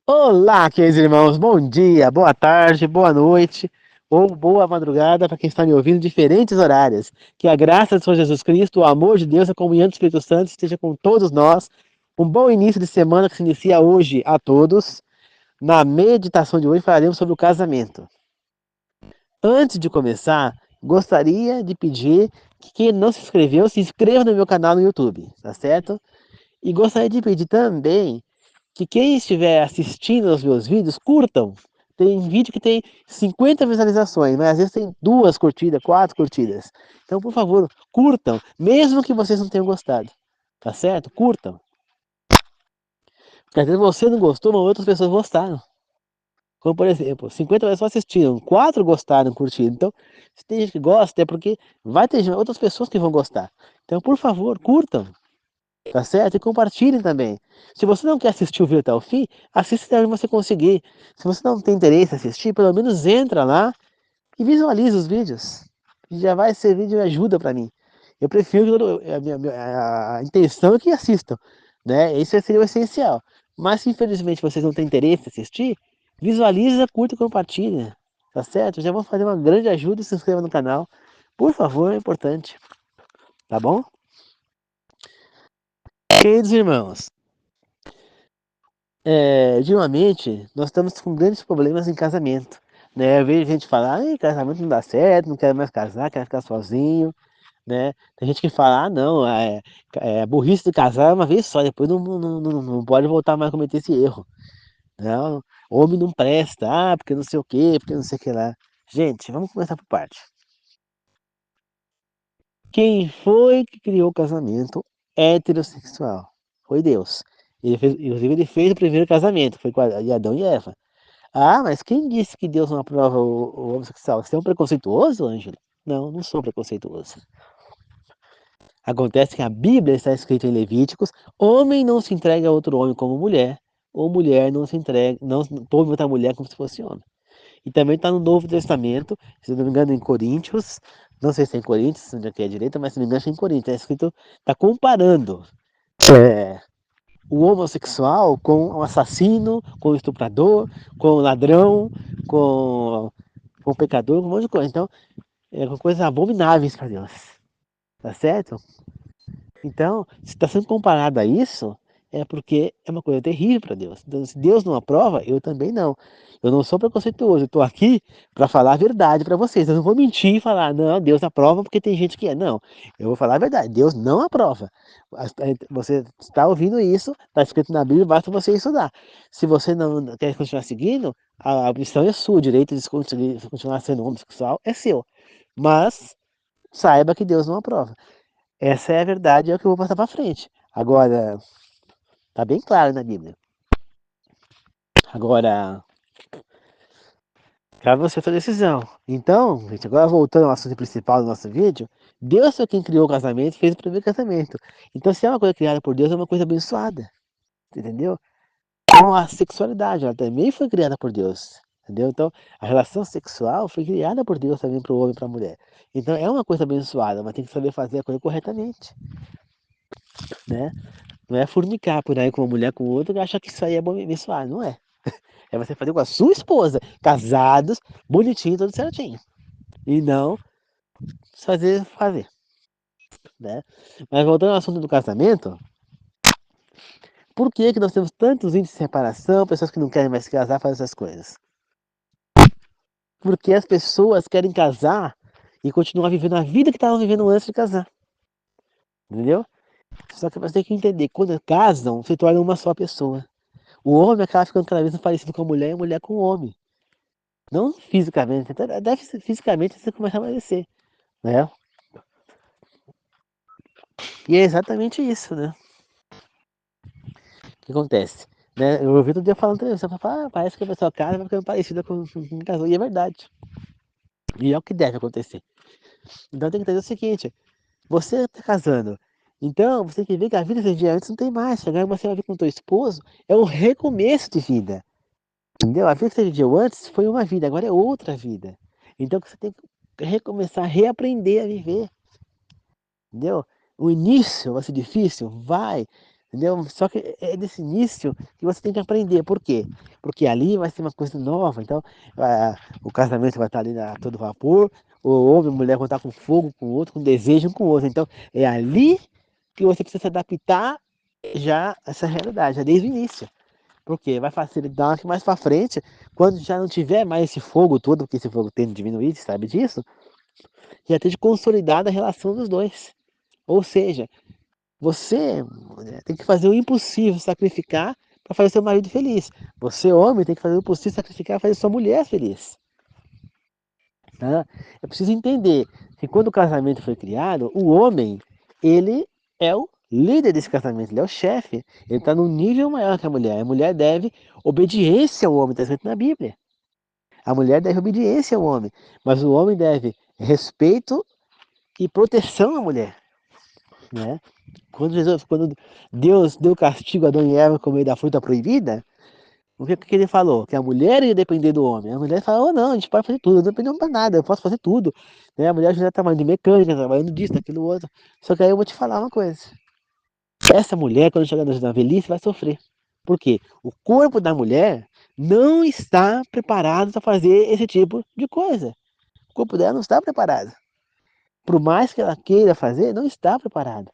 Olá, queridos irmãos, bom dia, boa tarde, boa noite ou boa madrugada para quem está me ouvindo em diferentes horários. Que a graça do Senhor Jesus Cristo, o amor de Deus, a comunhão do Espírito Santo esteja com todos nós. Um bom início de semana que se inicia hoje a todos. Na meditação de hoje falaremos sobre o casamento. Antes de começar, gostaria de pedir que quem não se inscreveu, se inscreva no meu canal no YouTube, tá certo? E gostaria de pedir também que quem estiver assistindo aos meus vídeos, curtam. Tem vídeo que tem 50 visualizações, mas às vezes tem 2 curtidas, 4 curtidas. Então, por favor, curtam, mesmo que vocês não tenham gostado. Tá certo? Curtam. Porque às vezes você não gostou, mas outras pessoas gostaram. Como por exemplo, 50 pessoas assistiram, 4 gostaram, curtiram. Então, se tem gente que gosta, é porque vai ter outras pessoas que vão gostar. Então, por favor, curtam. Tá certo? E compartilhem também. Se você não quer assistir o vídeo até o fim, assista até onde você conseguir. Se você não tem interesse em assistir, pelo menos entra lá e visualiza os vídeos. Já vai servir de ajuda para mim. Eu prefiro que a intenção é que assistam, né? Isso seria o essencial. Mas se infelizmente vocês não têm interesse em assistir, visualiza, curta e compartilha. Tá certo? Já vou fazer uma grande ajuda e se inscreva no canal. Por favor, é importante. Tá bom? Queridos irmãos, ultimamente, nós estamos com grandes problemas em casamento, né? Eu vejo gente falar, ai, casamento não dá certo, não quero mais casar, quero ficar sozinho, né? Tem gente que fala, ah, não, burrice de casar uma vez só, depois não pode voltar mais a cometer esse erro. Não, homem não presta, porque não sei o quê, porque não sei o que lá. Gente, vamos começar por parte. Quem foi que criou o casamento heterossexual? Foi Deus. Inclusive, ele fez o primeiro casamento, que foi com Adão e Eva. Ah, mas quem disse que Deus não aprova o homossexual? Você é um preconceituoso, Ângelo? Não, não sou preconceituoso. Acontece que a Bíblia está escrita em Levíticos: homem não se entrega a outro homem como mulher, ou mulher não se entrega, não tome outra mulher como se fosse homem. E também está no Novo Testamento, se não me engano, em Coríntios, não sei se é em Coríntios, onde aqui é a direita, mas se não me engano, é em Coríntios. Está escrito, está comparando é, o homossexual com o assassino, com o estuprador, com o ladrão, com com o pecador, com um monte de coisa. Então, é uma coisa abomináveis para Deus. Tá certo? Então, se está sendo comparado a isso, é porque é uma coisa terrível para Deus. Então, se Deus não aprova, eu também não. Eu não sou preconceituoso, eu estou aqui para falar a verdade para vocês. Eu não vou mentir e falar, não, Deus aprova porque tem gente que é. Não, eu vou falar a verdade, Deus não aprova. Você está ouvindo isso, está escrito na Bíblia, basta você estudar. Se você não quer continuar seguindo, a opção é sua, o direito de continuar sendo homossexual é seu. Mas saiba que Deus não aprova. Essa é a verdade, é o que eu vou passar para frente. Agora, tá bem claro na Bíblia. Agora, cabe você a sua decisão. Então, gente, agora voltando ao assunto principal do nosso vídeo, Deus foi quem criou o casamento e fez o primeiro casamento. Então, se é uma coisa criada por Deus, é uma coisa abençoada. Entendeu? Então, a sexualidade, ela também foi criada por Deus. Entendeu? Então, a relação sexual foi criada por Deus também para o homem e para a mulher. Então, é uma coisa abençoada, mas tem que saber fazer a coisa corretamente, né? Não é fornicar por aí com uma mulher com outra e achar que isso aí é abençoar, não é. É você fazer com a sua esposa, casados, bonitinho, tudo certinho. E não fazer, né? Mas voltando ao assunto do casamento, por que que nós temos tantos índices de separação, pessoas que não querem mais se casar, fazem essas coisas? Porque as pessoas querem casar e continuar vivendo a vida que estavam vivendo antes de casar, entendeu? Só que você tem que entender, quando casam, se torna uma só pessoa. O homem acaba ficando cada vez mais parecido com a mulher e a mulher com o homem. Não fisicamente, deve ser fisicamente você começar a emagrecer, né? E é exatamente isso, né? O que acontece? Né? Eu ouvi outro dia falando televisão, parece que a pessoa casa vai ficando parecida com quem casou, e é verdade. E é o que deve acontecer. Então tem que entender o seguinte, você está casando, então você tem que ver que a vida que dia antes não tem mais. Agora você vai vir com o teu esposo, é um recomeço de vida. Entendeu? A vida que você viveu antes foi uma vida, agora é outra vida. Então você tem que recomeçar, reaprender a viver. Entendeu? O início vai ser difícil? Vai. entendeu? Só que é desse início que você tem que aprender. Por quê? Porque ali vai ser uma coisa nova. Então, o casamento vai estar ali a todo vapor, o homem e a mulher vão estar com fogo com o outro, com desejo um com o outro. Então, é ali que você precisa se adaptar já a essa realidade, já desde o início. Porque vai facilitar que mais para frente, quando já não tiver mais esse fogo todo, porque esse fogo tende a diminuir, você sabe disso, já esteja consolidada a relação dos dois. Ou seja, você tem que fazer o impossível, sacrificar para fazer seu marido feliz. Você, homem, tem que fazer o impossível, sacrificar para fazer sua mulher feliz. Tá? É preciso entender que quando o casamento foi criado, o homem, ele é o líder desse casamento, ele é o chefe. Ele está num nível maior que a mulher. A mulher deve obediência ao homem, está escrito na Bíblia. A mulher deve obediência ao homem, mas o homem deve respeito e proteção à mulher. Né? Quando Deus deu castigo a Adão e Eva comer da fruta proibida, o que ele falou? Que a mulher ia depender do homem. A mulher falou, oh, não, a gente pode fazer tudo, eu não dependo para nada, eu posso fazer tudo. Né? A mulher já está trabalhando de mecânica, trabalhando disso, daquilo outro. Só que aí eu vou te falar uma coisa. Essa mulher, quando chegar na velhice, vai sofrer. Por quê? O corpo da mulher não está preparado para fazer esse tipo de coisa. O corpo dela não está preparado. Por mais que ela queira fazer, não está preparado.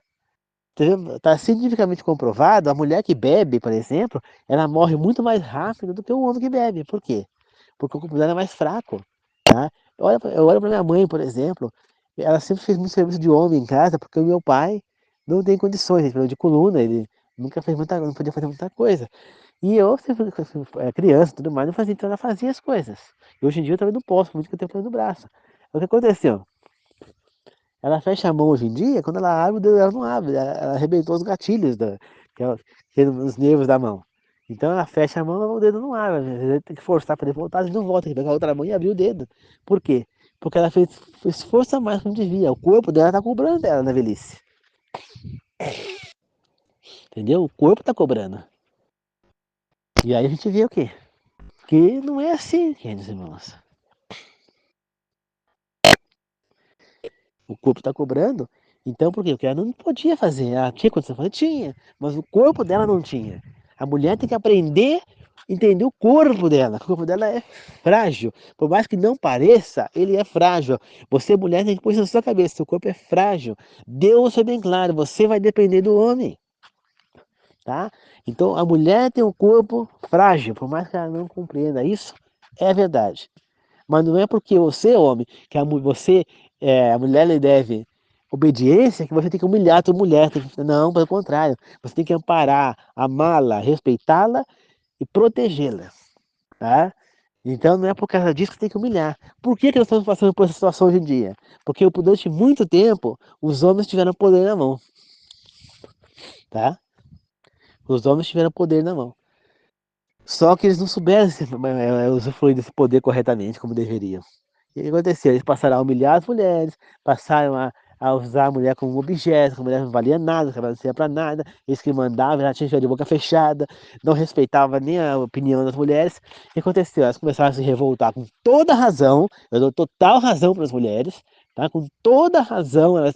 Está cientificamente comprovado, a mulher que bebe, por exemplo, ela morre muito mais rápido do que o homem que bebe. Por quê? Porque o corpo dela é mais fraco. Tá? Eu olho para minha mãe, por exemplo, ela sempre fez muito serviço de homem em casa, porque o meu pai não tem condições, ele falou de coluna, ele nunca fez muita, não podia fazer muita coisa. E eu, sempre criança e tudo mais, não fazia, então ela fazia as coisas. E hoje em dia eu também não posso, muito que eu tenho problema no braço. O que aconteceu? Ela fecha a mão hoje em dia, quando ela abre, o dedo dela não abre. Ela arrebentou os gatilhos, que é os nervos da mão. Então ela fecha a mão, o dedo não abre. Às vezes tem que forçar para ele voltar, e não volta. Tem que pegar a outra mão e abrir o dedo. Por quê? Porque ela fez força a mais do que devia. O corpo dela tá cobrando dela na velhice. Entendeu? O corpo tá cobrando. E aí a gente vê o quê? Que não é assim, queridos irmãos. O corpo está cobrando. Então, por quê? Porque ela não podia fazer. Ela tinha condição de fazer? Tinha. Mas o corpo dela não tinha. A mulher tem que aprender a entender o corpo dela. O corpo dela é frágil. Por mais que não pareça, ele é frágil. Você, mulher, tem que pôr isso na sua cabeça. Seu corpo é frágil. Deus foi bem claro. Você vai depender do homem. Tá? Então, a mulher tem um corpo frágil. Por mais que ela não compreenda isso, é verdade. Mas não é porque você é homem, que a mulher lhe deve obediência, que você tem que humilhar a tua mulher. Não, pelo contrário. Você tem que amparar, amá-la, respeitá-la e protegê-la. Tá? Então não é por causa disso que você tem que humilhar. Por que nós estamos passando por essa situação hoje em dia? Porque durante muito tempo os homens tiveram poder na mão. Tá? Os homens tiveram poder na mão. Só que eles não souberam usufruir desse poder corretamente, como deveriam. E o que aconteceu? Eles passaram a humilhar as mulheres, passaram a usar a mulher como um objeto, que a mulher não valia nada, que ela não servia para nada, eles que mandavam, ela tinha de boca fechada, não respeitava nem a opinião das mulheres. O que aconteceu? Elas começaram a se revoltar com toda razão, eu dou total razão para as mulheres, tá? Com toda razão elas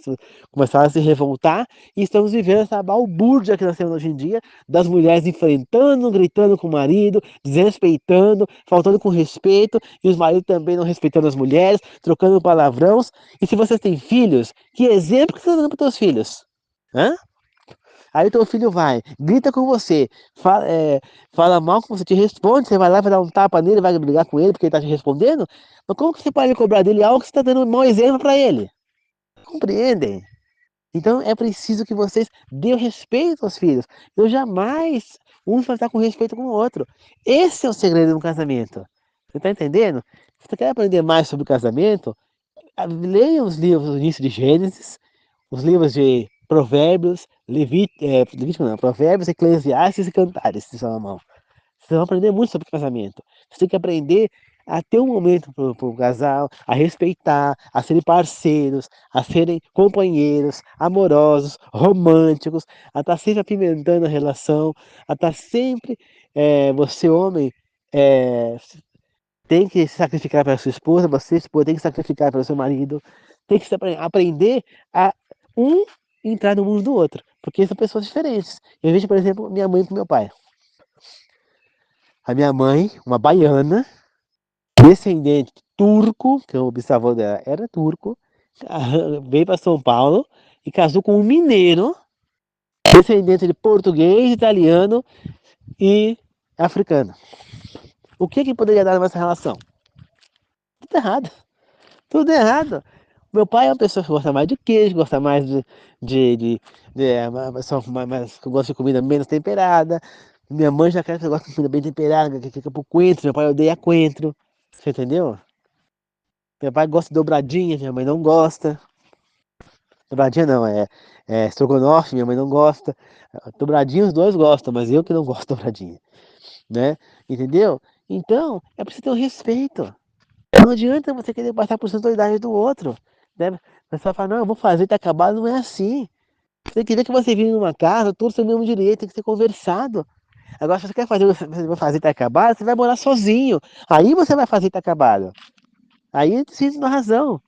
começaram a se revoltar e estamos vivendo essa balbúrdia que nós temos hoje em dia, das mulheres enfrentando, gritando com o marido, desrespeitando, faltando com respeito, e os maridos também não respeitando as mulheres, trocando palavrões. E se vocês têm filhos, que exemplo que você está dando para os teus filhos? Hã? Aí teu filho vai, grita com você, fala mal com você, te responde, você vai lá, vai dar um tapa nele, vai brigar com ele porque ele está te respondendo? Mas como que você pode cobrar dele algo que você está dando um mau exemplo para ele? Compreendem? Então é preciso que vocês dêem respeito aos filhos. Eu jamais um vai estar com respeito com o outro. Esse é o segredo do casamento. Você está entendendo? Se você quer aprender mais sobre o casamento, leia os livros do início de Gênesis, os livros de Provérbios, Levítico não, Provérbios, Eclesiastes e Cantares de Salomão. Vocês vão aprender muito sobre casamento. Você tem que aprender a ter um momento para o casal, a respeitar, a serem parceiros, a serem companheiros, amorosos, românticos, a estar sempre apimentando a relação, a estar sempre, você homem, é, tem que se sacrificar pela sua esposa, você esposa tem que se sacrificar pelo seu marido, tem que aprender a um entrar no mundo do outro. Porque são pessoas diferentes. Eu vejo, por exemplo, minha mãe com meu pai. A minha mãe, uma baiana, descendente turco, que o bisavô dela era turco, veio para São Paulo e casou com um mineiro, descendente de português, italiano e africano. O que poderia dar nessa relação? Tudo errado. Tudo errado. Meu pai é uma pessoa que gosta mais de queijo, gosta mais que gosta de comida menos temperada. Minha mãe já quer que gosta de comida bem temperada, que fica pro coentro. Meu pai odeia coentro. Você entendeu? Meu pai gosta de dobradinha, minha mãe não gosta. Dobradinha não, é estrogonofe, minha mãe não gosta. Dobradinha os dois gostam, mas eu que não gosto de dobradinha, né? Entendeu? Então, é preciso ter um respeito. Não adianta você querer passar por autoridade do outro. Né? Você vai falar, não, eu vou fazer, tá acabado. Não é assim. Você tem que ver que você vive numa casa, todos têm o mesmo direito, tem que ser conversado. Agora, se você quer fazer, você vai fazer, tá acabado, você vai morar sozinho. Aí você vai fazer, tá acabado. Aí sim, na razão.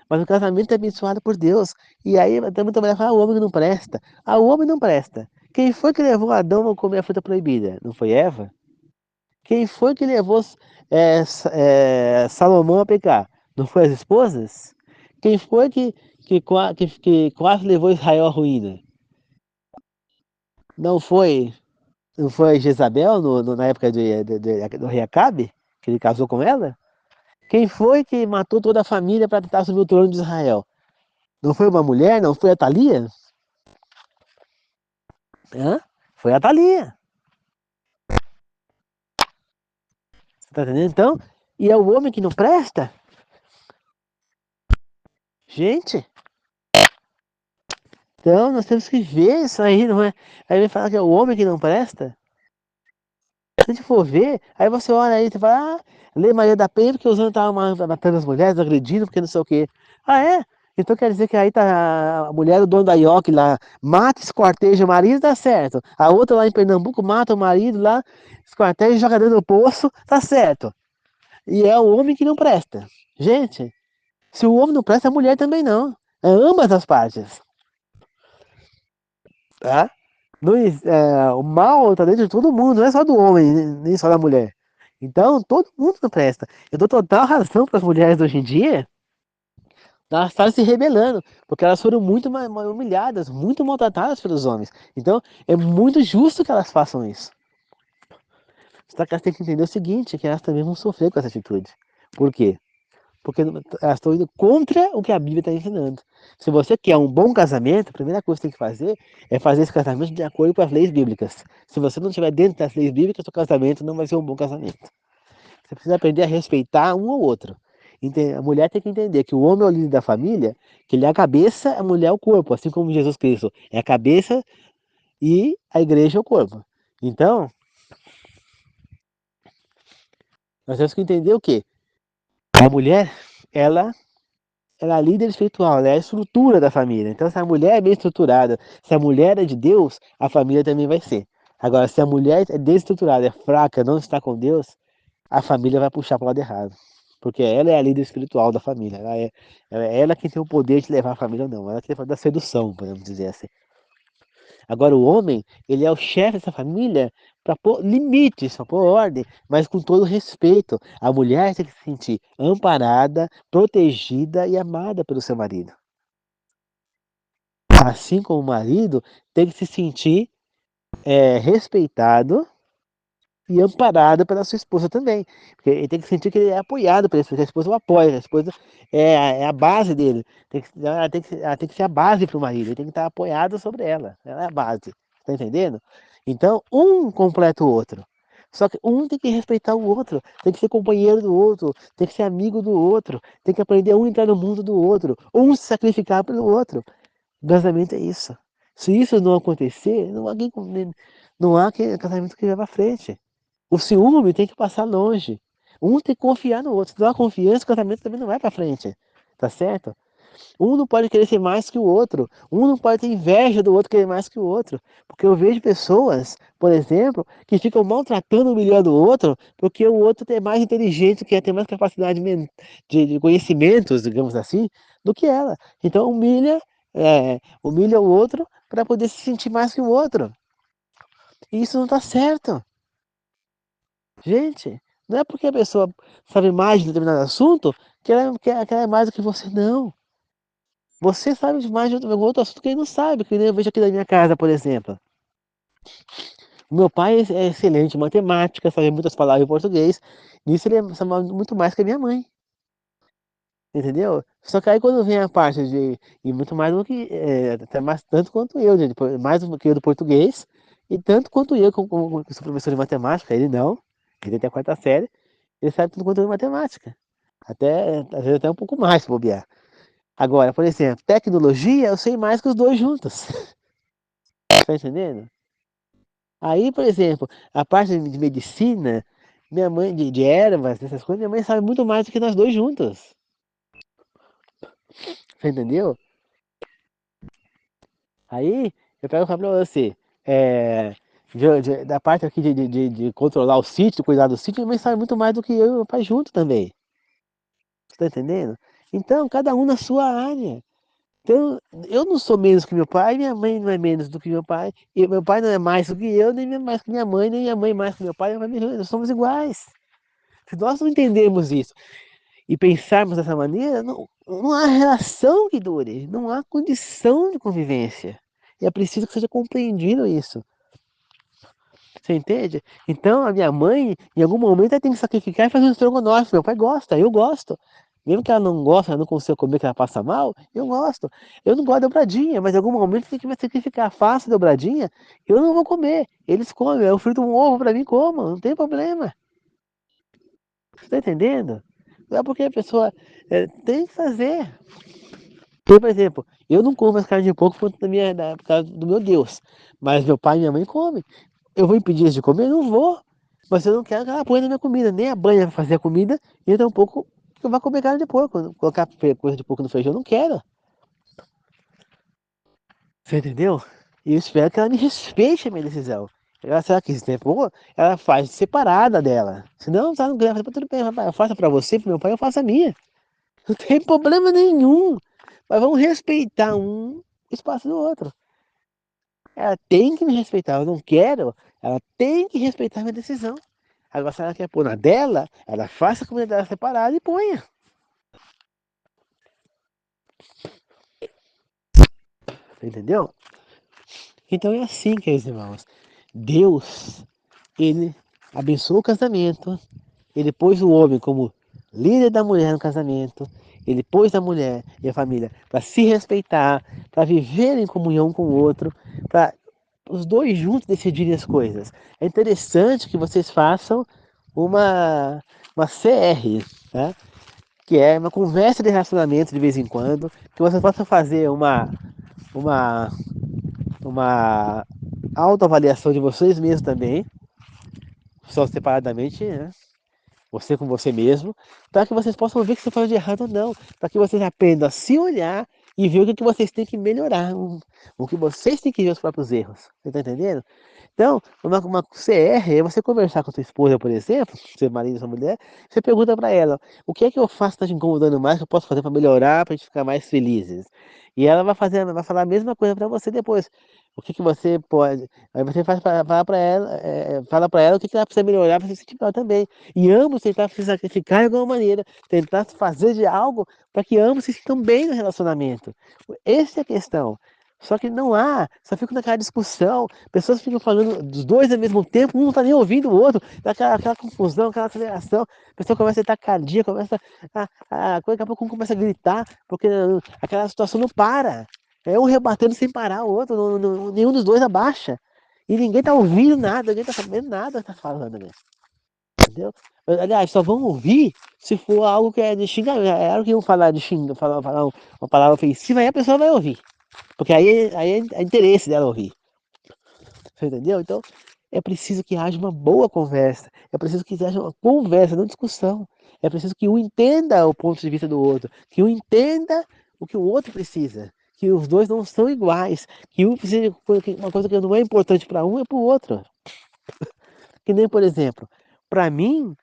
Mas o casamento é abençoado por Deus. E aí também vai falar, o homem não presta. Ah, o homem não presta. Quem foi que levou Adão a comer a fruta proibida? Não foi Eva? Quem foi que levou Salomão a pecar? Não foi as esposas? Quem foi que quase levou Israel à ruína? Não foi, não foi Jezabel na época do rei Acabe? Que ele casou com ela? Quem foi que matou toda a família para tentar subir o trono de Israel? Não foi uma mulher? Não foi a Thalia? Hã? Foi a Thalia. Você tá entendendo? Então, e é o homem que não presta? Gente, então nós temos que ver isso aí, não é? Aí ele fala que é o homem que não presta. Se a gente for ver, aí você olha aí e fala, lê Maria da Penha porque os homens estavam matando as mulheres, agredindo, porque não sei o quê. Ah, é? Então quer dizer que aí tá a mulher, o dono da IOC lá, mata, esquarteja o marido, tá certo. A outra lá em Pernambuco mata o marido lá, esquarteja e joga dentro do poço, tá certo. E é o homem que não presta. Gente, se o homem não presta, a mulher também não. É ambas as partes. Tá? O mal tá dentro de todo mundo, não é só do homem, nem só da mulher. Então, todo mundo não presta. Eu dou total razão para as mulheres hoje em dia, elas estarem se rebelando, porque elas foram muito humilhadas, muito maltratadas pelos homens. Então, é muito justo que elas façam isso. Só que elas têm que entender o seguinte, que elas também vão sofrer com essa atitude. Por quê? Porque elas estão indo contra o que a Bíblia está ensinando. Se você quer um bom casamento, a primeira coisa que você tem que fazer é fazer esse casamento de acordo com as leis bíblicas. Se você não estiver dentro das leis bíblicas, seu casamento não vai ser um bom casamento. Você precisa aprender a respeitar um ao outro. A mulher tem que entender que o homem é o líder da família, que ele é a cabeça, a mulher é o corpo, assim como Jesus Cristo é a cabeça e a igreja é o corpo. Então, nós temos que entender o quê? A mulher, ela é a líder espiritual, ela é a estrutura da família. Então, se a mulher é bem estruturada, se a mulher é de Deus, a família também vai ser. Agora, se a mulher é desestruturada, é fraca, não está com Deus, a família vai puxar para o lado errado. Porque ela é a líder espiritual da família. Ela quem tem o poder de levar a família ou não. Ela tem o poder da sedução, podemos dizer assim. Agora, o homem, ele é o chefe dessa família para pôr limites, para pôr ordem, mas com todo respeito. A mulher tem que se sentir amparada, protegida e amada pelo seu marido. Assim como o marido tem que se sentir respeitado e amparado pela sua esposa também. Porque ele tem que sentir que ele é apoiado pela esposa, que a esposa o apoia, a esposa é a base dele. Ela tem que ser a base para o marido, ele tem que estar apoiado sobre ela. Ela é a base. Tá entendendo? Então, um completa o outro. Só que um tem que respeitar o outro, tem que ser companheiro do outro, tem que ser amigo do outro, tem que aprender um a entrar no mundo do outro, um se sacrificar pelo outro. O casamento é isso. Se isso não acontecer, não há casamento que leva à frente. O ciúme tem que passar longe. Um tem que confiar no outro. Se não há confiança, o casamento também não vai para frente. Tá certo? Um não pode querer ser mais que o outro. Um não pode ter inveja do outro querer mais que o outro. Porque eu vejo pessoas, por exemplo, que ficam maltratando, humilhando o outro, porque o outro é mais inteligente, que tem mais capacidade de conhecimentos, digamos assim, do que ela. Então humilha o outro para poder se sentir mais que o outro. E isso não está certo. Gente, não é porque a pessoa sabe mais de determinado assunto que ela é mais do que você, não. Você sabe mais de algum outro assunto que ele não sabe, que nem eu vejo aqui da minha casa, por exemplo. O meu pai é excelente em matemática, sabe muitas palavras em português. Nisso ele sabe muito mais que a minha mãe. Entendeu? Só que aí quando vem a parte de. E muito mais do que. Até mais, tanto quanto eu, né? Mais do que eu do português. E tanto quanto eu, como sou professor de matemática. Ele não. Ele tem a quarta série. Ele sabe tudo quanto eu de matemática. Até, às vezes até um pouco mais, se bobear. Agora, por exemplo, tecnologia, eu sei mais que os dois juntos. Tá entendendo? Aí, por exemplo, a parte de medicina, minha mãe, de ervas, essas coisas, minha mãe sabe muito mais do que nós dois juntos. Você entendeu? Aí, eu pego e falo pra você, é, da parte aqui de controlar o sítio, cuidar do sítio, minha mãe sabe muito mais do que eu e meu pai junto também. Você tá entendendo? Então, cada um na sua área. Então, eu não sou menos que meu pai, minha mãe não é menos do que meu pai, e meu pai não é mais do que eu, nem mais que minha mãe, nem minha mãe mais que meu pai, nós somos iguais. Se nós não entendermos isso e pensarmos dessa maneira, não há relação que dure, não há condição de convivência. E é preciso que seja compreendido isso. Você entende? Então, a minha mãe, em algum momento, ela tem que sacrificar e fazer um estrogonofe. Meu pai gosta, eu gosto. Mesmo que ela não gosta, ela não consiga comer, que ela passa mal, eu gosto. Eu não gosto de dobradinha, mas em algum momento tem que me sacrificar. Faça dobradinha, eu não vou comer. Eles comem, eu frito um ovo pra mim, como, não tem problema. Você tá entendendo? Não é porque a pessoa tem que fazer. Por exemplo, eu não como mais carne de porco por causa do meu Deus. Mas meu pai e minha mãe comem. Eu vou impedir eles de comer? Não vou. Mas eu não quero que ela ponha na minha comida. Nem a banha vai fazer a comida, e tampouco que eu vá comer carne de porco. Colocar coisa de porco no feijão, eu não quero. Você entendeu? E eu espero que ela me respeite a minha decisão. Ela, se ela quiser, pô, ela faz separada dela. Se não, tá, não quer fazer, tudo bem, rapaz, eu faço pra você, pro meu pai, eu faço a minha. Não tem problema nenhum. Mas vamos respeitar um espaço do outro. Ela tem que me respeitar. Eu não quero, ela tem que respeitar a minha decisão. Agora, se ela quer pôr na dela, ela faça a comida dela separada e ponha. Entendeu? Então é assim, queridos irmãos. Deus, ele abençoou o casamento, ele pôs o homem como líder da mulher no casamento, ele pôs a mulher e a família para se respeitar, para viver em comunhão com o outro, para os dois juntos decidirem as coisas. É interessante que vocês façam uma CR, tá? Que é uma conversa de relacionamento de vez em quando, que vocês possam fazer uma, uma autoavaliação de vocês mesmos também, só separadamente, né? Você com você mesmo, para que vocês possam ver o que você faz de errado ou não, para que vocês aprendam a se olhar e ver o que vocês têm que melhorar, o que vocês têm que ver os próprios erros. Você está entendendo? Então, uma CR é você conversar com a sua esposa, por exemplo, seu marido, sua mulher, você pergunta para ela, o que é que eu faço que está te incomodando mais, que eu posso fazer para melhorar, para a gente ficar mais felizes? E ela vai falar a mesma coisa para você depois. O que que você pode. Aí você fala para ela, fala para ela o que que ela precisa melhorar para se sentir melhor também. E ambos tentar se sacrificar de alguma maneira, tentar fazer de algo para que ambos se sintam bem no relacionamento. Essa é a questão. Só que não há, só fica naquela discussão, pessoas ficam falando dos dois ao mesmo tempo, um não está nem ouvindo o outro, dá aquela confusão, aquela aceleração, a pessoa começa a estar cardíaca, começa daqui a pouco um começa a gritar, porque aquela situação não para. É um rebatendo sem parar o outro, nenhum dos dois abaixa. E ninguém tá ouvindo nada, ninguém tá sabendo nada que tá falando, né? Entendeu? Aliás, só vão ouvir se for algo que é de xingamento. É algo que iam falar de xinga, falar uma palavra ofensiva, aí a pessoa vai ouvir. Porque aí é interesse dela ouvir. Você entendeu? Então, é preciso que haja uma boa conversa. É preciso que haja uma conversa, não discussão. É preciso que um entenda o ponto de vista do outro. Que um entenda o que o outro precisa. Que os dois não são iguais. Que um precisa. Uma coisa que não é importante para um é para o outro. Que nem, por exemplo, para mim,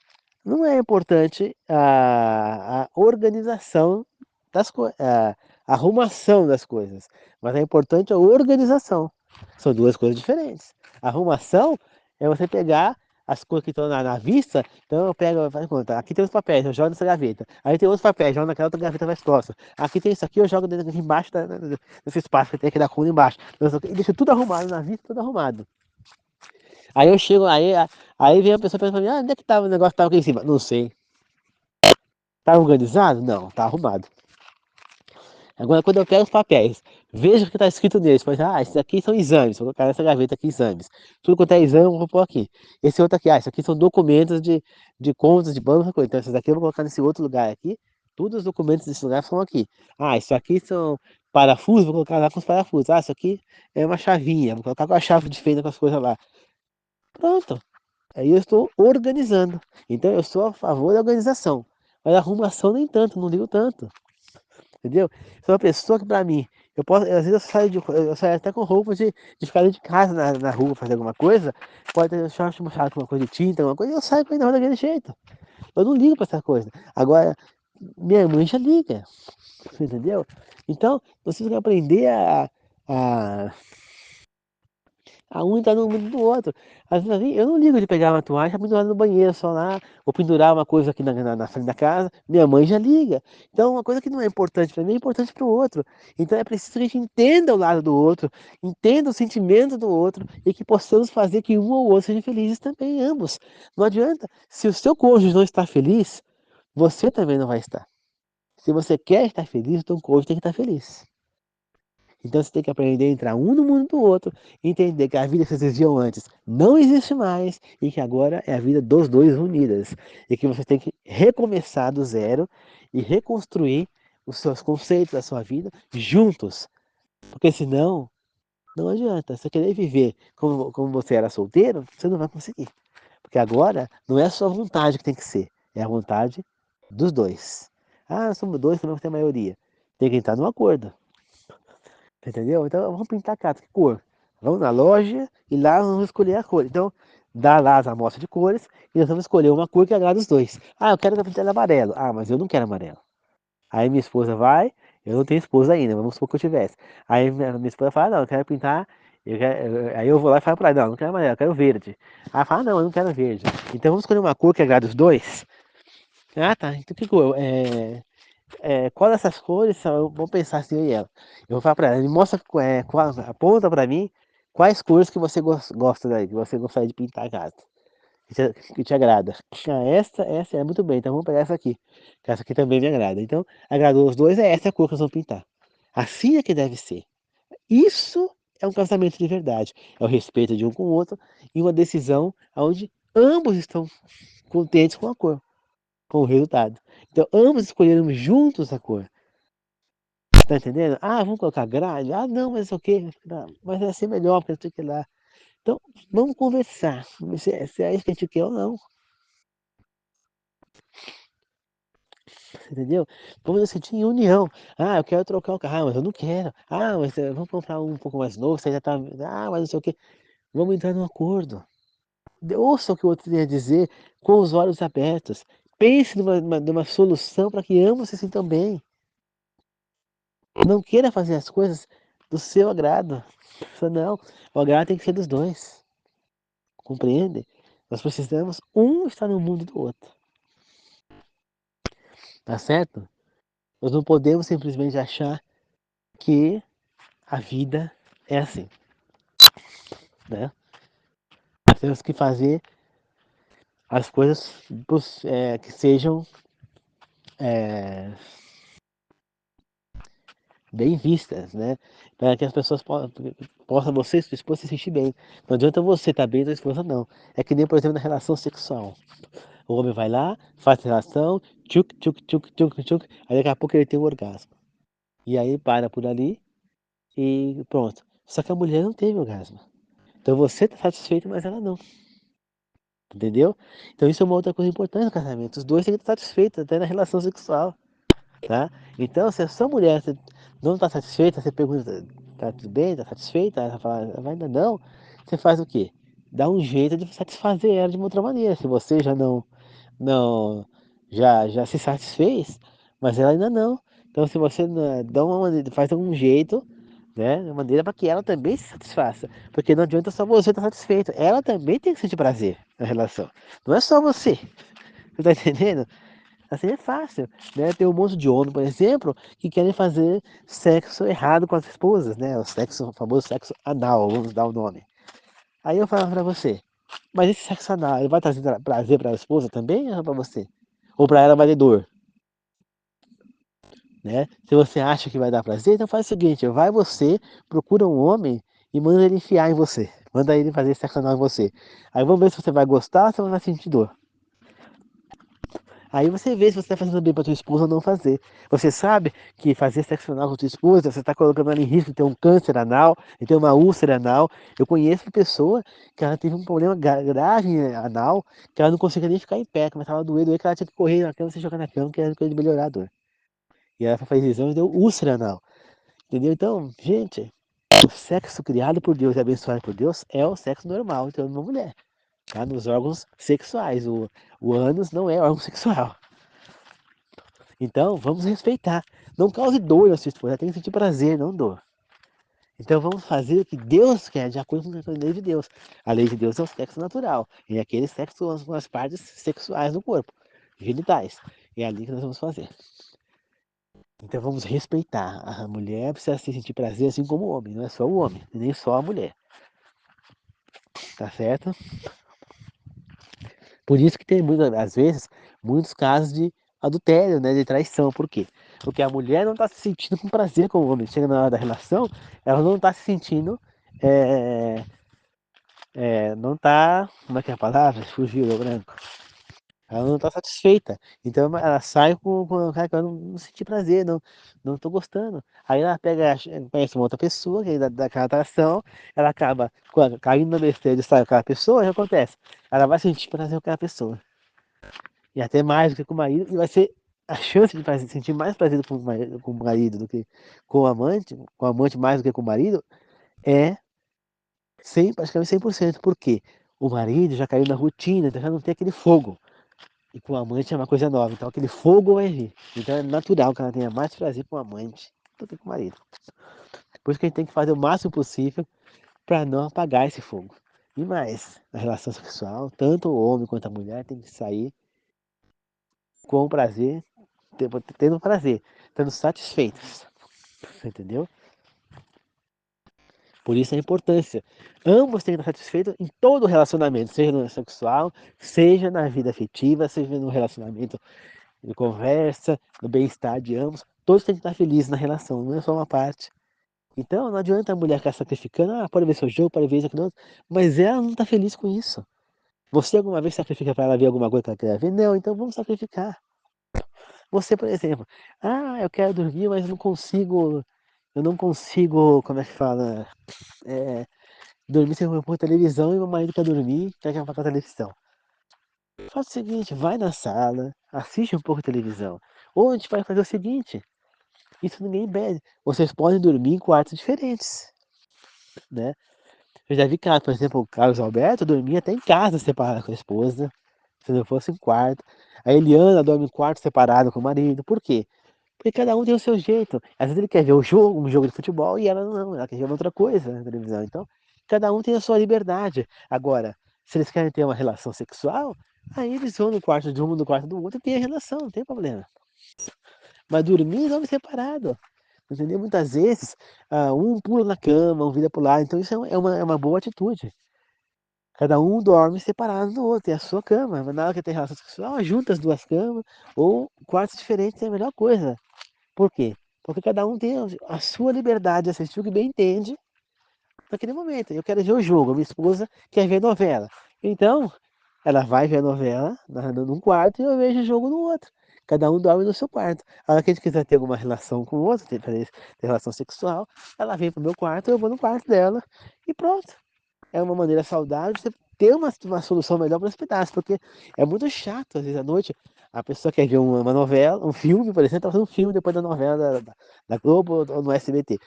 não é importante a organização das coisas. arrumação das coisas, mas é importante a organização. São duas coisas diferentes. Arrumação é você pegar as coisas que estão na vista, então eu pego, faz conta, aqui tem os papéis, eu jogo nessa gaveta, aí tem outros papéis, jogo naquela outra gaveta mais próxima, aqui tem isso aqui, eu jogo dentro, embaixo desse espaço que tem aqui da coluna embaixo, e deixo tudo arrumado na vista, tudo arrumado. Aí eu chego, aí vem a pessoa perguntando pra mim, onde é que tava o negócio que tava aqui em cima? Não sei. Tá organizado? Não, tá arrumado. Agora, quando eu pego os papéis, vejo o que está escrito neles, mas, esses aqui são exames, vou colocar nessa gaveta aqui exames. Tudo quanto é exame, eu vou pôr aqui. Esse outro aqui, isso aqui são documentos de contas de banco, coisa. Então, esses aqui eu vou colocar nesse outro lugar aqui. Todos os documentos desse lugar são aqui. Isso aqui são parafusos, vou colocar lá com os parafusos. Isso aqui é uma chavinha, vou colocar com a chave de fenda com as coisas lá. Pronto. Aí eu estou organizando. Então, eu sou a favor da organização. Mas a arrumação nem tanto, não ligo tanto. Entendeu? Sou uma pessoa que, pra mim, eu posso, às vezes eu saio até com roupa de ficar dentro de casa na rua fazer alguma coisa, pode ter short mofado com uma coisa de tinta, alguma coisa, eu saio com ele na rua daquele jeito. Eu não ligo pra essa coisa. Agora, minha mãe já liga, entendeu? Então, vocês têm que aprender a um entrar no mundo do outro. Às vezes, eu não ligo de pegar uma toalha e pendurar no banheiro só lá, ou pendurar uma coisa aqui na frente da casa. Minha mãe já liga. Então, uma coisa que não é importante para mim é importante para o outro. Então, é preciso que a gente entenda o lado do outro, entenda o sentimento do outro e que possamos fazer que um ou outro sejam felizes também, ambos. Não adianta. Se o seu cônjuge não está feliz, você também não vai estar. Se você quer estar feliz, então o cônjuge tem que estar feliz. Então você tem que aprender a entrar um no mundo do outro, entender que a vida que vocês viviam antes não existe mais e que agora é a vida dos dois unidas. E que você tem que recomeçar do zero e reconstruir os seus conceitos da sua vida juntos. Porque senão, não adianta. Se você querer viver como você era solteiro, você não vai conseguir. Porque agora não é a sua vontade que tem que ser, é a vontade dos dois. Nós somos dois que não tem maioria. Tem que entrar num acordo. Entendeu? Então vamos pintar a casa, que cor? Vamos na loja e lá vamos escolher a cor. Então, dá lá as amostras de cores e nós vamos escolher uma cor que agrada os dois. Eu quero pintar de amarelo. Mas eu não quero amarelo. Aí minha esposa vai, eu não tenho esposa ainda, vamos supor que eu tivesse. Aí minha esposa fala, não, eu quero pintar. Aí eu vou lá e falo pra ela, não, não quero amarelo, eu quero verde. Aí ela fala, não, eu não quero verde. Então vamos escolher uma cor que agrada os dois. Tá. Então que cor? Qual dessas cores são, vamos pensar assim, eu e ela. Eu vou falar pra ela, me mostra, aponta pra mim quais cores que você gosta daí, que você gostaria de pintar a casa, que te agrada. Essa é muito bem, então vamos pegar essa aqui, que essa aqui também me agrada. Então, agradou os dois, é essa a cor que nós vamos pintar. Assim é que deve ser. Isso é um casamento de verdade. É o respeito de um com o outro e uma decisão onde ambos estão contentes com a cor, com o resultado. Então, ambos escolheram juntos a cor. Tá entendendo? Vamos colocar grade? Não, mas o quê? Não, mas vai ser melhor, porque não sei o que lá. Então, vamos conversar. Se é isso que a gente quer ou não. Entendeu? Vamos decidir em união. Eu quero trocar o carro, mas eu não quero. Mas vamos comprar um pouco mais novo, você já tá. Mas não sei o quê. Vamos entrar num acordo. Ouça o que o outro tem a dizer com os olhos abertos. Pense numa solução para que ambos se sintam bem. Não queira fazer as coisas do seu agrado. Não, o agrado tem que ser dos dois. Compreende? Nós precisamos um estar no mundo do outro. Tá certo? Nós não podemos simplesmente achar que a vida é assim, né? Nós temos que fazer as coisas que sejam é, bem vistas, né? Para que as pessoas possam, você e sua esposa se sentir bem. Não adianta você estar bem e sua esposa não. É que nem, por exemplo, na relação sexual. O homem vai lá, faz a relação, tchuc, tchuc, tchuc, tchuc, tchuc, aí daqui a pouco ele tem um orgasmo. E aí para por ali e pronto. Só que a mulher não teve orgasmo. Então você está satisfeito, mas ela não. Entendeu? Então isso é uma outra coisa importante no casamento. Os dois têm que estar satisfeitos, até na relação sexual. Tá? Então, se a sua mulher não está satisfeita, você pergunta, tá tudo bem, tá satisfeita? Ela fala, ainda não. Você faz o quê? Dá um jeito de satisfazer ela de uma outra maneira. Se você já não, já se satisfez, mas ela ainda não. Então, se você dá uma maneira, faz algum jeito, né, de maneira para que ela também se satisfaça, porque não adianta só você estar satisfeito, ela também tem que sentir prazer na relação, não é só você, você tá entendendo? Assim é fácil, né? Tem um monte de homens, por exemplo, que querem fazer sexo errado com as esposas, né? O famoso sexo anal, vamos dar o nome. Aí eu falo pra você, mas esse sexo anal, ele vai trazer prazer pra esposa também ou pra você? Ou pra ela vai ter dor, né? Se você acha que vai dar prazer, então faz o seguinte, vai você, procura um homem e manda ele enfiar em você. Manda ele fazer sexo anal em você. Aí vamos ver se você vai gostar ou se você vai sentir dor. Aí você vê se você está fazendo bem para tua esposa ou não fazer. Você sabe que fazer sexo anal com tua esposa, você está colocando ela em risco de ter um câncer anal, de ter uma úlcera anal. Eu conheço uma pessoa que ela teve um problema grave anal, que ela não conseguia nem ficar em pé, começava a doer, que ela tinha que correr na cama, se jogar na cama, que era coisa de melhorar a dor. E ela fez exame e deu úlcera anal. Entendeu? Então, gente, o sexo criado por Deus e abençoado por Deus é o sexo normal, então, de uma mulher. Tá? Nos órgãos sexuais. O ânus não é órgão sexual. Então, vamos respeitar. Não cause dor na sua esposa, ela tem que sentir prazer, não dor. Então, vamos fazer o que Deus quer, de acordo com a lei de Deus. A lei de Deus é o sexo natural, e aquele sexo com as partes sexuais do corpo, genitais. É ali que nós vamos fazer. Então, vamos respeitar. A mulher precisa se sentir prazer assim como o homem, não é só o homem, nem só a mulher. Tá certo? Por isso que tem muitas, às vezes, muitos casos de adultério, né, de traição. Por quê? Porque a mulher não está se sentindo com prazer com o homem. Chega na hora da relação, ela não está se sentindo, é, não está, como é que é a palavra? Fugiu, deu branco. Ela não está satisfeita. Então ela sai com cara que ela não senti prazer, não estou gostando. Aí ela conhece uma outra pessoa, que dá aquela atração, ela acaba caindo na besteira de sair com aquela pessoa, o que acontece? Ela vai sentir prazer com aquela pessoa. E até mais do que com o marido, e vai ser a chance de sentir mais prazer com o marido do que com o amante mais do que com o marido, é praticamente 100%. Por quê? O marido já caiu na rotina, então já não tem aquele fogo. E com o amante é uma coisa nova, então aquele fogo vai vir. Então é natural que ela tenha mais prazer com o amante do que com o marido. Por isso que a gente tem que fazer o máximo possível para não apagar esse fogo. E mais, na relação sexual, tanto o homem quanto a mulher tem que sair com prazer, tendo prazer, estando satisfeitos. Entendeu? Por isso a importância. Ambos têm que estar satisfeitos em todo o relacionamento, seja no sexual, seja na vida afetiva, seja no relacionamento de conversa, no bem-estar de ambos. Todos têm que estar felizes na relação, não é só uma parte. Então não adianta a mulher ficar sacrificando, pode ver seu jogo, pode ver isso, aquilo, outro, mas ela não está feliz com isso. Você alguma vez sacrifica para ela ver alguma coisa que ela quer ver? Não, então vamos sacrificar. Você, por exemplo, eu quero dormir, mas eu não consigo, como é que fala? É, dormir sem pôr televisão e meu marido quer dormir, quer que eu faça a televisão. Faz o seguinte, vai na sala, assiste um pouco de televisão. Ou a gente vai fazer o seguinte, isso ninguém impede. Vocês podem dormir em quartos diferentes, né? Eu já vi casos, por exemplo, o Carlos Alberto dormia até em casa separado com a esposa, se não fosse em quarto. A Eliana dorme em quarto separado com o marido. Por quê? Porque cada um tem o seu jeito. Às vezes ele quer ver um jogo de futebol, e ela não, ela quer ver outra coisa na televisão. Então, cada um tem a sua liberdade. Agora, se eles querem ter uma relação sexual, aí eles vão no quarto de um, no quarto do outro e tem a relação, não tem problema. Mas dormir, dorme separado. Entendeu? Muitas vezes, um pula na cama, um vira pro lado. Então, isso é uma boa atitude. Cada um dorme separado do outro, tem a sua cama. Mas na hora que tem relação sexual, junta as duas camas, ou quartos diferentes é a melhor coisa. Por quê? Porque cada um tem a sua liberdade de assistir o que bem entende naquele momento. Eu quero ver o jogo, a minha esposa quer ver novela. Então, ela vai ver a novela num quarto e eu vejo o jogo no outro. Cada um dorme no seu quarto. A hora que a gente quiser ter alguma relação com o outro, ter relação sexual, ela vem pro meu quarto, eu vou no quarto dela e pronto. É uma maneira saudável de você ter uma solução melhor para os pedaços, porque é muito chato, às vezes à noite, a pessoa quer ver uma novela, um filme, por exemplo, tá fazendo um filme depois da novela da Globo ou no SBT.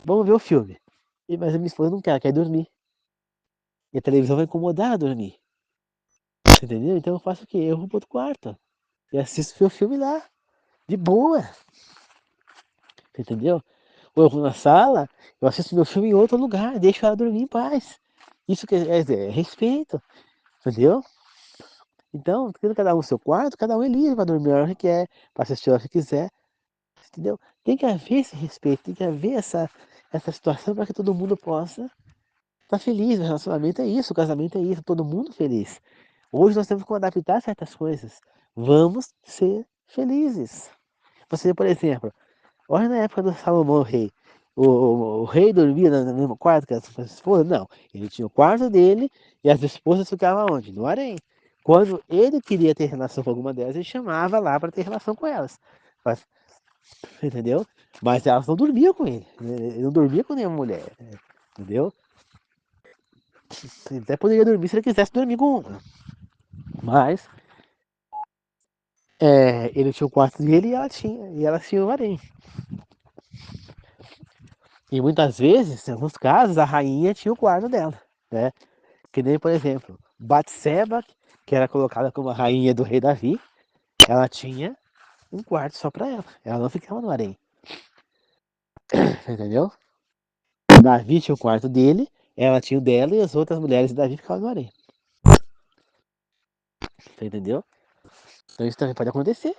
Vamos ver o filme. Mas a minha esposa não quer dormir. E a televisão vai incomodar ela a dormir. Entendeu? Então eu faço o quê? Eu vou pro outro quarto. E assisto o filme lá. De boa. entendeu? Ou eu vou na sala, eu assisto meu filme em outro lugar, deixo ela dormir em paz. Isso que é respeito, entendeu? Então, tendo cada um no seu quarto, cada um é livre para dormir a hora que quer, para assistir a hora que quiser, entendeu? Tem que haver esse respeito, tem que haver essa situação para que todo mundo possa estar feliz. O relacionamento é isso, o casamento é isso, todo mundo feliz. Hoje nós temos que adaptar certas coisas. Vamos ser felizes. Você, por exemplo, olha na época do Salomão, o rei. O rei dormia no mesmo quarto que as esposas? Não. Ele tinha o quarto dele e as esposas ficavam onde? No harém. Quando ele queria ter relação com alguma delas, ele chamava lá para ter relação com elas. Mas, entendeu? Mas elas não dormiam com ele. Ele não dormia com nenhuma mulher. Entendeu? Ele até poderia dormir se ele quisesse dormir com uma. Mas ele tinha o quarto dele e ela tinha o harém. E muitas vezes, em alguns casos, a rainha tinha o quarto dela, né? Que nem, por exemplo, Batseba, que era colocada como a rainha do rei Davi, ela tinha um quarto só para ela. Ela não ficava no harém, entendeu? Davi tinha o quarto dele, ela tinha o dela e as outras mulheres de Davi ficavam no harém. Você entendeu? Então isso também pode acontecer,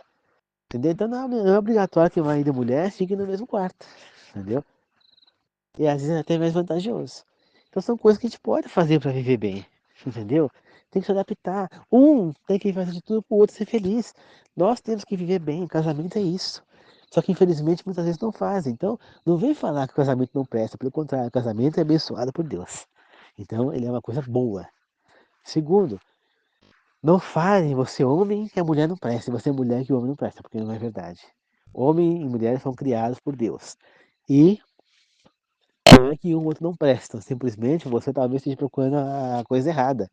entendeu? Então não é obrigatório que marido e mulher fiquem no mesmo quarto, entendeu? E às vezes é até mais vantajoso. Então são coisas que a gente pode fazer para viver bem, entendeu? Tem que se adaptar. Um tem que fazer de tudo para o outro ser feliz. Nós temos que viver bem, o casamento é isso. Só que infelizmente muitas vezes não fazem. Então não vem falar que o casamento não presta, pelo contrário, o casamento é abençoado por Deus. Então ele é uma coisa boa. Segundo, não falem você homem que a mulher não presta, e você mulher que o homem não presta, porque não é verdade. Homem e mulher são criados por Deus. E não é que um outro não presta, simplesmente você talvez esteja procurando a coisa errada.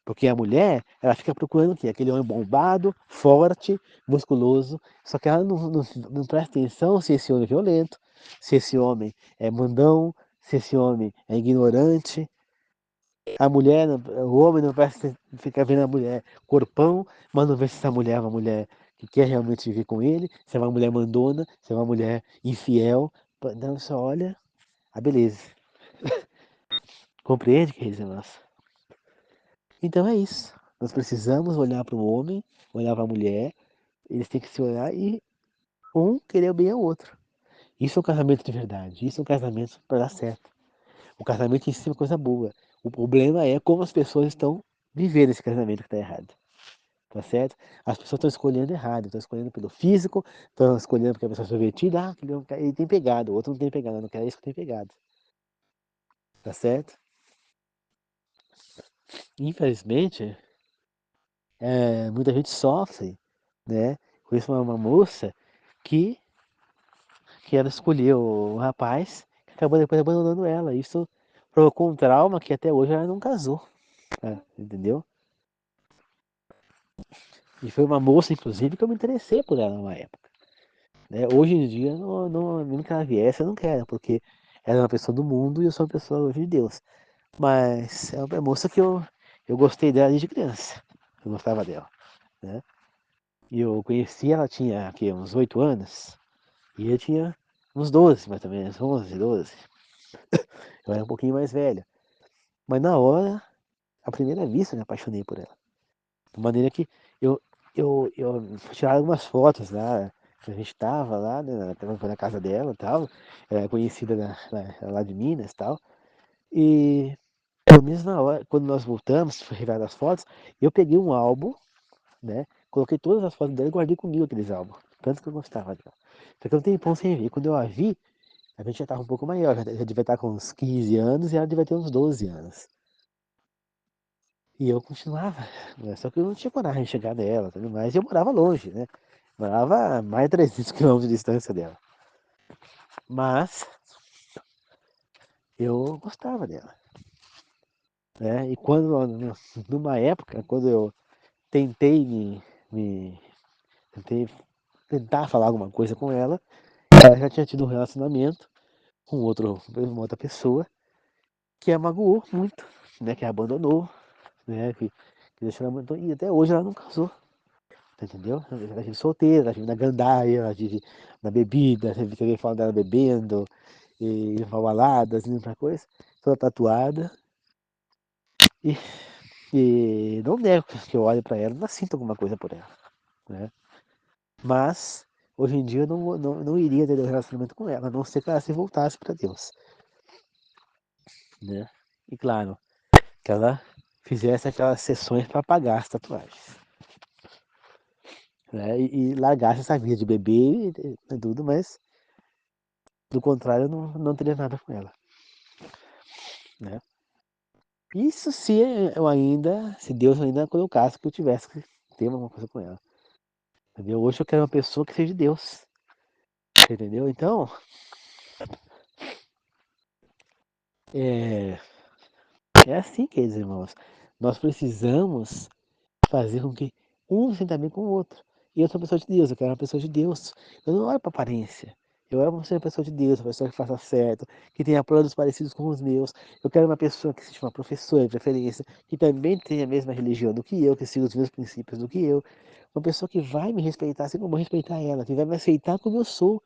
Porque a mulher, ela fica procurando o quê? Aquele homem bombado, forte, musculoso, só que ela não presta atenção se esse homem é violento, se esse homem é mandão, se esse homem é ignorante. A mulher, o homem não presta, fica vendo a mulher corpão, mas não vê se essa mulher é uma mulher que quer realmente viver com ele, se é uma mulher mandona, se é uma mulher infiel. Não, só olha a beleza. Compreende, queridos irmãos? Então é isso. Nós precisamos olhar para o homem, olhar para a mulher, eles têm que se olhar e um querer o bem ao outro. Isso é um casamento de verdade, isso é um casamento para dar certo. O casamento em si é uma coisa boa. O problema é como as pessoas estão vivendo esse casamento que está errado. Tá certo? As pessoas estão escolhendo errado, estão escolhendo pelo físico, estão escolhendo porque a pessoa é pervertida, ele tem pegado, o outro não tem pegado, não quer isso que tem pegado. Tá certo? Infelizmente, muita gente sofre, né? Conheço uma moça que, que ela escolheu o rapaz que acabou depois abandonando ela. Isso provocou um trauma que até hoje ela não casou, né? Entendeu? E foi uma moça, inclusive, que eu me interessei por ela numa época. Né? Hoje em dia, mesmo que ela viesse, eu não quero, porque ela é uma pessoa do mundo e eu sou uma pessoa hoje de Deus. Mas é uma moça que eu gostei dela desde criança. Eu gostava dela, né? E eu conheci ela, tinha aqui, uns 8 anos. E eu tinha uns 12, mais ou menos, 11, 12. Eu era um pouquinho mais velho. Mas na hora, à primeira vista, eu me apaixonei por ela. De maneira que eu, eu fui tirar algumas fotos lá. A gente estava lá, né, na casa dela e tal. Ela é conhecida lá de Minas e tal. E na mesma hora, quando nós voltamos, foi revelar as fotos, eu peguei um álbum, né? Coloquei todas as fotos dela e guardei comigo aqueles álbuns. Tanto que eu gostava dela. Só que eu não tenho pão sem ver. Quando eu a vi, a gente já estava um pouco maior, já devia estar com uns 15 anos e ela devia ter uns 12 anos. E eu continuava, né? Só que eu não tinha coragem de chegar nela, tudo mais. E eu morava longe, né? Morava a mais de 300 quilômetros de distância dela. Mas eu gostava dela, né? E numa época, quando eu tentei me tentei tentar falar alguma coisa com ela, ela já tinha tido um relacionamento com uma outra pessoa que a magoou muito, né? Que a abandonou, né? Que deixou ela, e até hoje ela não casou. entendeu? Ela vive solteira, ela vive na gandaia, ela vive na bebida, você vê falando dela bebendo, e indo pra baladas, indo pra coisa, toda tatuada. E, e não nego que eu olho pra ela, não sinto alguma coisa por ela, né? Mas, hoje em dia eu não iria ter um relacionamento com ela, a não ser que ela se voltasse pra Deus, né? E claro, que ela fizesse aquelas sessões para pagar as tatuagens, né? E largasse essa vida de beber e tudo, mas do contrário eu não teria nada com ela, né? Isso se eu ainda, se Deus ainda colocasse que eu tivesse que ter uma coisa com ela, entendeu? Hoje eu quero uma pessoa que seja de Deus, entendeu? Então, é, é assim, queridos irmãos, nós precisamos fazer com que um se sinta bem com o outro. E eu sou uma pessoa de Deus, eu quero uma pessoa de Deus. Eu não olho para aparência. Eu olho para ser uma pessoa de Deus, uma pessoa que faça certo, que tenha planos parecidos com os meus. Eu quero uma pessoa que seja uma professora de preferência, que também tenha a mesma religião do que eu, que siga os mesmos princípios do que eu. Uma pessoa que vai me respeitar assim como eu vou respeitar ela, que vai me aceitar como eu sou,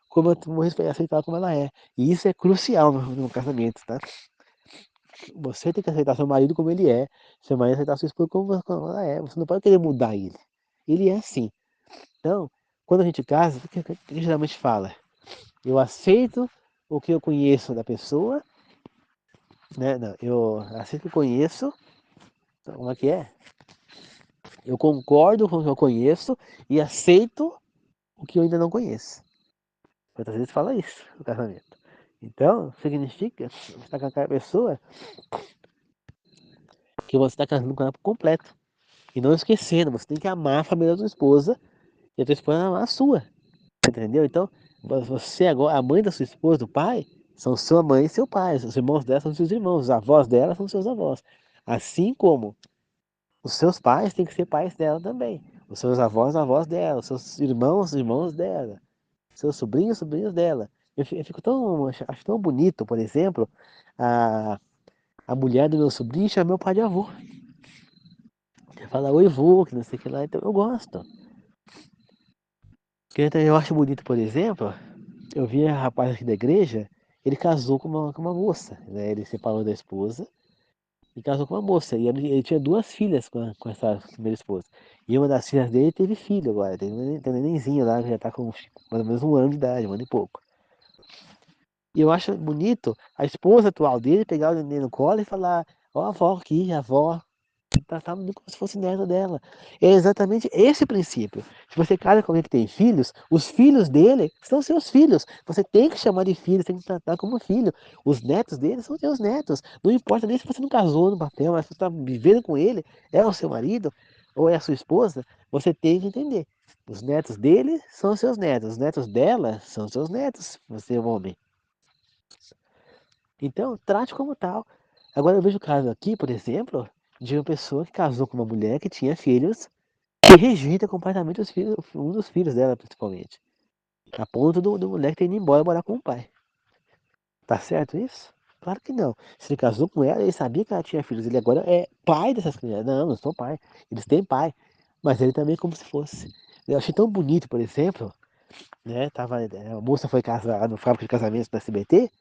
como eu vou aceitar como ela é. E isso é crucial no casamento, tá? Você tem que aceitar seu marido como ele é, seu marido aceitar sua esposa como ela é. Você não pode querer mudar ele. Ele é assim. Então, quando a gente casa, o que a gente geralmente fala? Eu aceito o que eu conheço da pessoa, né? Não, eu aceito o que eu conheço. Como é que é? Eu concordo com o que eu conheço e aceito o que eu ainda não conheço. Muitas vezes fala isso no casamento. Então, significa que você está com aquela pessoa que você está casando com ela por completo. E não esquecendo, você tem que amar a família da sua esposa e a tua esposa amar a sua. Entendeu? Então, você agora, a mãe da sua esposa, o pai, são sua mãe e seu pai. Os irmãos dela são seus irmãos. Os avós dela são seus avós. Assim como os seus pais têm que ser pais dela também. Os seus avós, avós dela. Os seus irmãos, irmãos dela. Seus sobrinhos, sobrinhos dela. Eu fico tão, acho tão bonito, por exemplo, a, a mulher do meu sobrinho chama meu pai de avô. Fala, oi, vô, que não sei o que lá. Então eu gosto. Porque então, eu acho bonito, por exemplo, eu vi um rapaz aqui da igreja, ele casou com uma moça, né? Ele separou da esposa e casou com uma moça. E ele tinha duas filhas com essa primeira esposa. E uma das filhas dele teve filho agora, tem um nenenzinho lá, que já tá com mais ou menos um ano de idade, um ano e pouco. E eu acho bonito a esposa atual dele pegar o neném no colo e falar, ó a avó aqui, a avó, tratava como se fosse neto dela. É exatamente esse princípio. Se você casa com alguém que tem filhos, os filhos dele são seus filhos. Você tem que chamar de filho, tem que tratar como filho. Os netos dele são seus netos. Não importa nem se você não casou no papel, mas se você está vivendo com ele, é o seu marido ou é a sua esposa, você tem que entender. Os netos dele são seus netos, os netos dela são seus netos, você é um homem. Então, trate como tal. Agora eu vejo o caso aqui, por exemplo, de uma pessoa que casou com uma mulher que tinha filhos e rejeita completamente os filhos, um dos filhos dela, principalmente. A ponto do moleque ter ido embora morar com o pai. Tá certo isso? Claro que não. Se ele casou com ela, ele sabia que ela tinha filhos. Ele agora é pai dessas crianças. Não, não sou pai. Eles têm pai. Mas ele também é como se fosse. Eu achei tão bonito, por exemplo, né? A moça foi casar no fábrica de casamentos da SBT.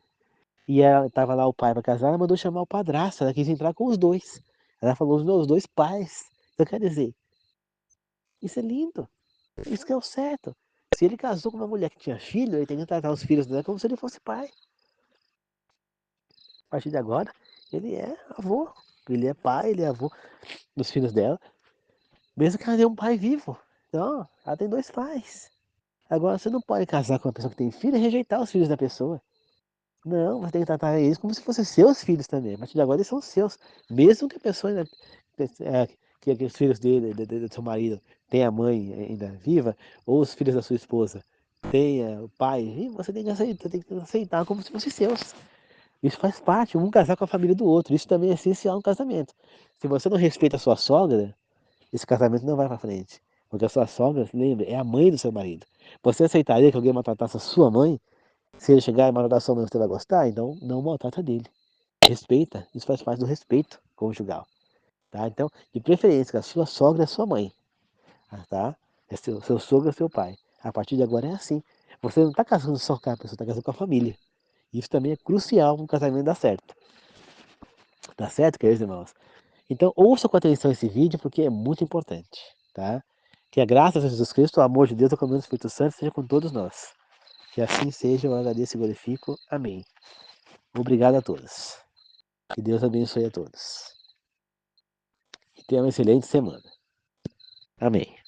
E ela tava lá o pai para casar, ela mandou chamar o padrasto, ela quis entrar com os dois. Ela falou os meus dois pais. Então quer dizer, isso é lindo. Isso que é o certo. Se ele casou com uma mulher que tinha filho, ele tem que tratar os filhos dela como se ele fosse pai. A partir de agora, ele é avô. Ele é pai, ele é avô dos filhos dela. Mesmo que ela tenha um pai vivo. Então, ela tem dois pais. Agora, você não pode casar com uma pessoa que tem filho e rejeitar os filhos da pessoa. Não, você tem que tratar eles como se fossem seus filhos também. A partir de agora eles são seus. Mesmo que a pessoa ainda, é, que os filhos dele, do seu marido, tenha a mãe ainda viva, ou os filhos da sua esposa tenha o pai vivo, você tem que aceitar como se fossem seus. Isso faz parte, um casar com a família do outro. Isso também é essencial no casamento. Se você não respeita a sua sogra, esse casamento não vai para frente. Porque a sua sogra, lembra, é a mãe do seu marido. Você aceitaria que alguém maltratasse a sua mãe? Se ele chegar e maltratar sua mãe, você vai gostar? Então não maltrata dele. Respeita. Isso faz parte do respeito conjugal. Tá? Então, de preferência, que a sua sogra é sua mãe. Tá? É seu sogro é seu pai. A partir de agora é assim. Você não está casando só com a pessoa, está casando com a família. Isso também é crucial para um casamento dar certo. Tá certo, queridos irmãos? Então, ouça com atenção esse vídeo, porque é muito importante, tá? Que a graça de Jesus Cristo, o amor de Deus, e a comunhão do Espírito Santo seja com todos nós. Que assim seja, eu agradeço e glorifico. Amém. Obrigado a todos. Que Deus abençoe a todos. E tenha uma excelente semana. Amém.